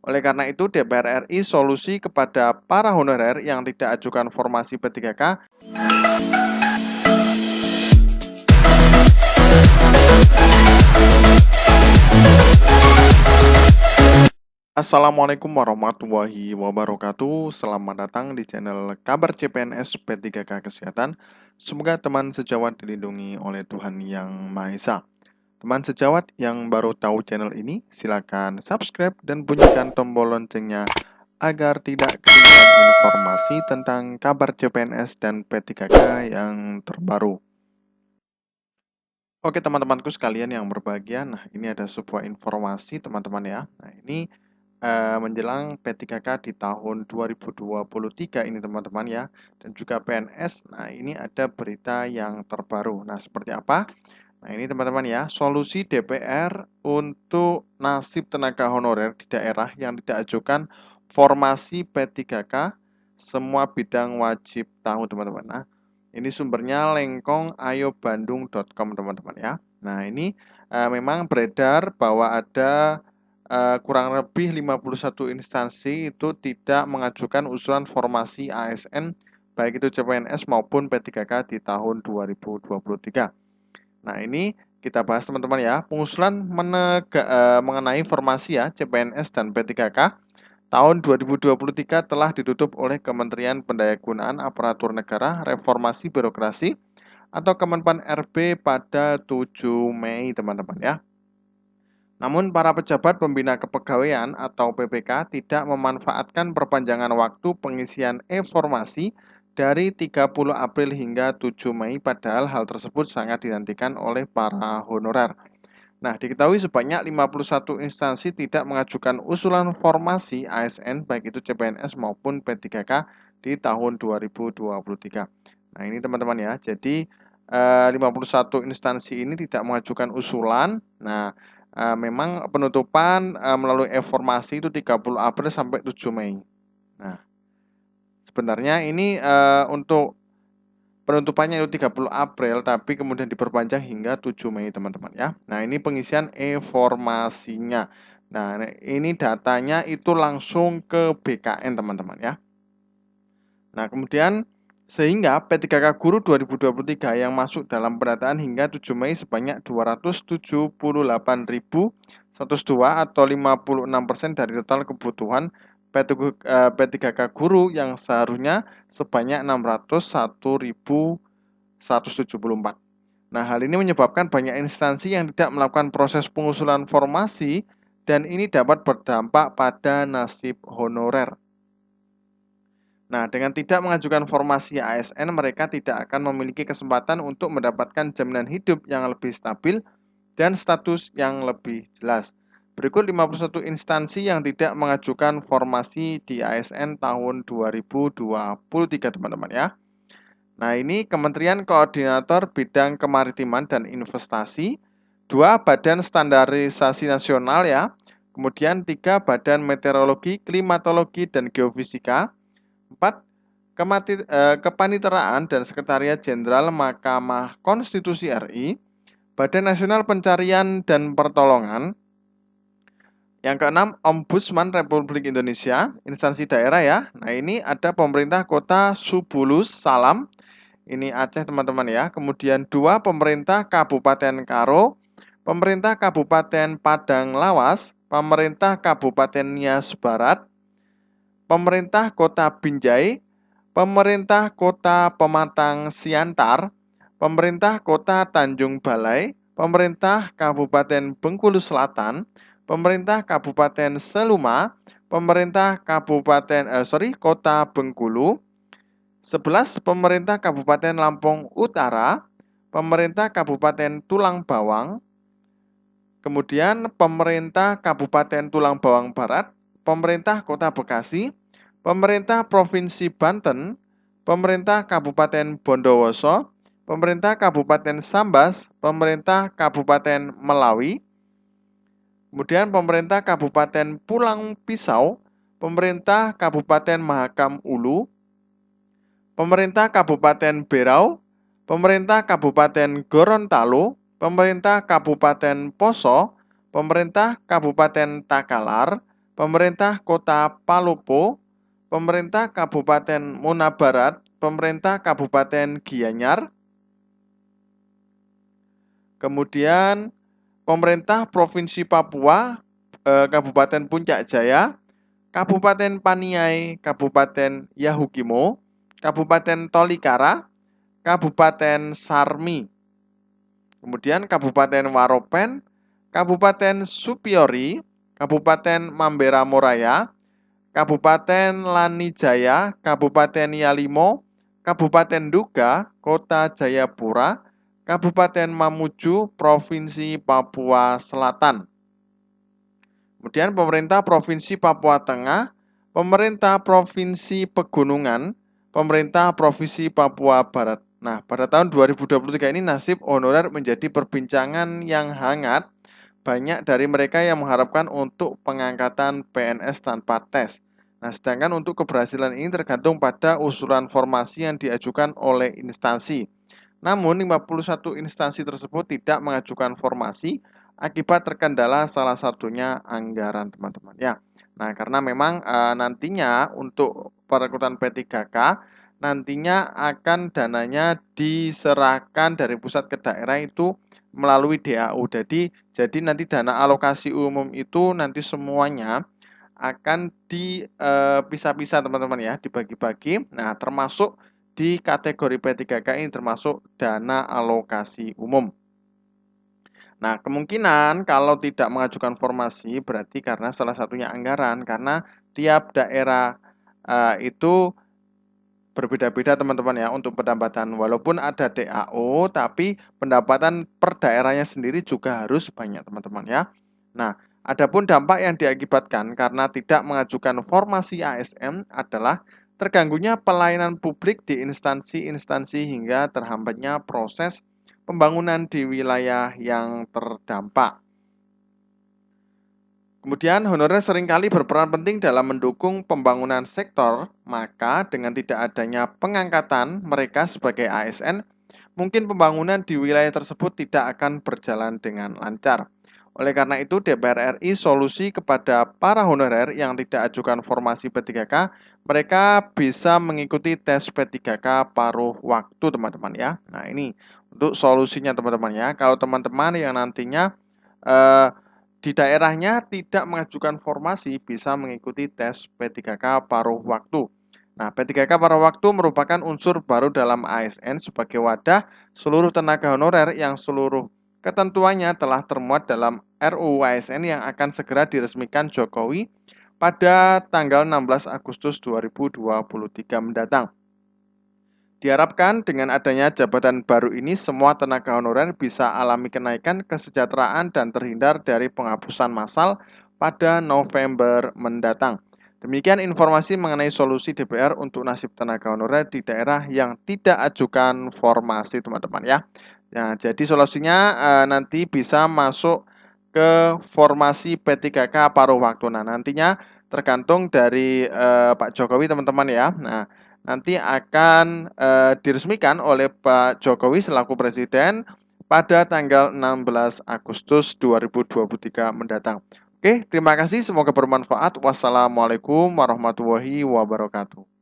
Oleh karena itu, DPR RI solusi kepada para honorer yang tidak ajukan formasi P3K. Assalamualaikum warahmatullahi wabarakatuh. Selamat datang di channel Kabar CPNS P3K Kesehatan. Semoga teman sejawat dilindungi oleh Tuhan Yang Maha Esa. Teman sejawat yang baru tahu channel ini, silakan subscribe dan bunyikan tombol loncengnya agar tidak ketinggalan informasi tentang kabar CPNS dan P3K yang terbaru. Oke teman-temanku sekalian yang berbahagia, nah ini ada sebuah informasi teman-teman ya. Nah ini menjelang P3K di tahun 2023 ini teman-teman ya, dan juga PNS. Nah ini ada berita yang terbaru. Nah seperti apa? Nah ini teman-teman ya, solusi DPR untuk nasib tenaga honorer di daerah yang tidak ajukan formasi P3K semua bidang wajib tahu teman-teman. Nah ini sumbernya lengkongayobandung.com teman-teman ya. Nah ini memang beredar bahwa ada kurang lebih 51 instansi itu tidak mengajukan usulan formasi ASN baik itu CPNS maupun P3K di tahun 2023. Nah, ini kita bahas teman-teman ya. Pengusulan mengenai formasi ya CPNS dan P3K tahun 2023 telah ditutup oleh Kementerian Pendayagunaan Aparatur Negara Reformasi Birokrasi atau Kemenpan RB pada 7 Mei teman-teman ya. Namun para pejabat pembina kepegawaian atau PPK tidak memanfaatkan perpanjangan waktu pengisian e-formasi dari 30 April hingga 7 Mei padahal hal tersebut sangat dinantikan oleh para honorer. Nah, diketahui sebanyak 51 instansi tidak mengajukan usulan formasi ASN baik itu CPNS maupun P3K di tahun 2023. Nah, ini teman-teman ya. Jadi 51 instansi ini tidak mengajukan usulan. Nah, memang penutupan melalui e-formasi itu 30 April sampai 7 Mei. Nah, sebenarnya ini untuk penutupannya itu 30 April, tapi kemudian diperpanjang hingga 7 Mei, teman-teman ya. Nah, ini pengisian e-formasinya. Nah, ini datanya itu langsung ke BKN, teman-teman ya. Nah, kemudian sehingga P3K Guru 2023 yang masuk dalam pendataan hingga 7 Mei sebanyak 278.102 atau 56% dari total kebutuhan P3K Guru yang seharusnya sebanyak 601.174. Nah, hal ini menyebabkan banyak instansi yang tidak melakukan proses pengusulan formasi dan ini dapat berdampak pada nasib honorer. Nah, dengan tidak mengajukan formasi ASN, mereka tidak akan memiliki kesempatan untuk mendapatkan jaminan hidup yang lebih stabil dan status yang lebih jelas. Berikut 51 instansi yang tidak mengajukan formasi di ASN tahun 2023, teman-teman ya. Nah, ini Kementerian Koordinator Bidang Kemaritiman dan Investasi, 2 Badan Standarisasi Nasional ya, kemudian 3 Badan Meteorologi, Klimatologi, dan Geofisika, 4. Kepaniteraan dan Sekretariat Jenderal Mahkamah Konstitusi RI, Badan Nasional Pencarian dan Pertolongan. Yang keenam, Ombudsman Republik Indonesia, instansi daerah ya. Nah, ini ada pemerintah kota Subulus Salam, ini Aceh teman-teman ya. Kemudian 2 pemerintah Kabupaten Karo, pemerintah Kabupaten Padang Lawas, pemerintah Kabupaten Nias Barat, pemerintah Kota Binjai, pemerintah Kota Pematang Siantar, pemerintah Kota Tanjung Balai, pemerintah Kabupaten Bengkulu Selatan, pemerintah Kabupaten Seluma, pemerintah Kota Bengkulu, 11 pemerintah Kabupaten Lampung Utara, pemerintah Kabupaten Tulang Bawang, kemudian pemerintah Kabupaten Tulang Bawang Barat, pemerintah Kota Bekasi, pemerintah Provinsi Banten, pemerintah Kabupaten Bondowoso, pemerintah Kabupaten Sambas, pemerintah Kabupaten Melawi, kemudian pemerintah Kabupaten Pulang Pisau, pemerintah Kabupaten Mahakam Ulu, pemerintah Kabupaten Berau, pemerintah Kabupaten Gorontalo, pemerintah Kabupaten Poso, pemerintah Kabupaten Takalar, pemerintah Kota Palopo, pemerintah Kabupaten Mona Barat, pemerintah Kabupaten Gianyar, kemudian pemerintah Provinsi Papua, Kabupaten Puncak Jaya, Kabupaten Paniai, Kabupaten Yahukimo, Kabupaten Tolikara, Kabupaten Sarmi, kemudian Kabupaten Waropen, Kabupaten Supiori, Kabupaten Mambera Moraya, Kabupaten Lanijaya, Kabupaten Yalimo, Kabupaten Duga, Kota Jayapura, Kabupaten Mamuju, Provinsi Papua Selatan. Kemudian pemerintah Provinsi Papua Tengah, pemerintah Provinsi Pegunungan, pemerintah Provinsi Papua Barat. Nah, pada tahun 2023 ini nasib honorer menjadi perbincangan yang hangat. Banyak dari mereka yang mengharapkan untuk pengangkatan PNS tanpa tes. Nah, sedangkan untuk keberhasilan ini tergantung pada usulan formasi yang diajukan oleh instansi. Namun, 51 instansi tersebut tidak mengajukan formasi akibat terkendala salah satunya anggaran, teman-teman. Ya. Nah, karena memang nantinya untuk perekrutan P3K nantinya akan dananya diserahkan dari pusat ke daerah itu melalui DAU. Jadi nanti dana alokasi umum itu nanti semuanya akan dipisah-pisah teman-teman ya, dibagi-bagi. Nah, termasuk di kategori P3K ini termasuk dana alokasi umum. Nah, kemungkinan kalau tidak mengajukan formasi berarti karena salah satunya anggaran, karena tiap daerah itu berbeda-beda teman-teman ya untuk pendapatan. Walaupun ada DAO, tapi pendapatan per daerahnya sendiri juga harus banyak teman-teman ya. Nah, adapun dampak yang diakibatkan karena tidak mengajukan formasi ASN adalah terganggunya pelayanan publik di instansi-instansi hingga terhambatnya proses pembangunan di wilayah yang terdampak. Kemudian honorer seringkali berperan penting dalam mendukung pembangunan sektor, maka dengan tidak adanya pengangkatan mereka sebagai ASN, mungkin pembangunan di wilayah tersebut tidak akan berjalan dengan lancar. Oleh karena itu, DPR RI solusi kepada para honorer yang tidak ajukan formasi P3K, mereka bisa mengikuti tes P3K paruh waktu, teman-teman ya. Nah, ini untuk solusinya teman-teman ya. Kalau teman-teman yang nantinya di daerahnya tidak mengajukan formasi bisa mengikuti tes P3K paruh waktu. Nah, P3K paruh waktu merupakan unsur baru dalam ASN sebagai wadah seluruh tenaga honorer yang seluruh ketentuannya telah termuat dalam RUU ASN yang akan segera diresmikan Jokowi pada tanggal 16 Agustus 2023 mendatang. Diharapkan dengan adanya jabatan baru ini, semua tenaga honorer bisa alami kenaikan kesejahteraan dan terhindar dari penghapusan massal pada November mendatang. Demikian informasi mengenai solusi DPR untuk nasib tenaga honorer di daerah yang tidak ajukan formasi, teman-teman ya. Nah, jadi solusinya nanti bisa masuk ke formasi P3K paruh waktu. Nah, nantinya tergantung dari Pak Jokowi, teman-teman ya. Nah, nanti akan diresmikan oleh Pak Jokowi selaku Presiden pada tanggal 16 Agustus 2023 mendatang. Oke, terima kasih. Semoga bermanfaat. Wassalamualaikum warahmatullahi wabarakatuh.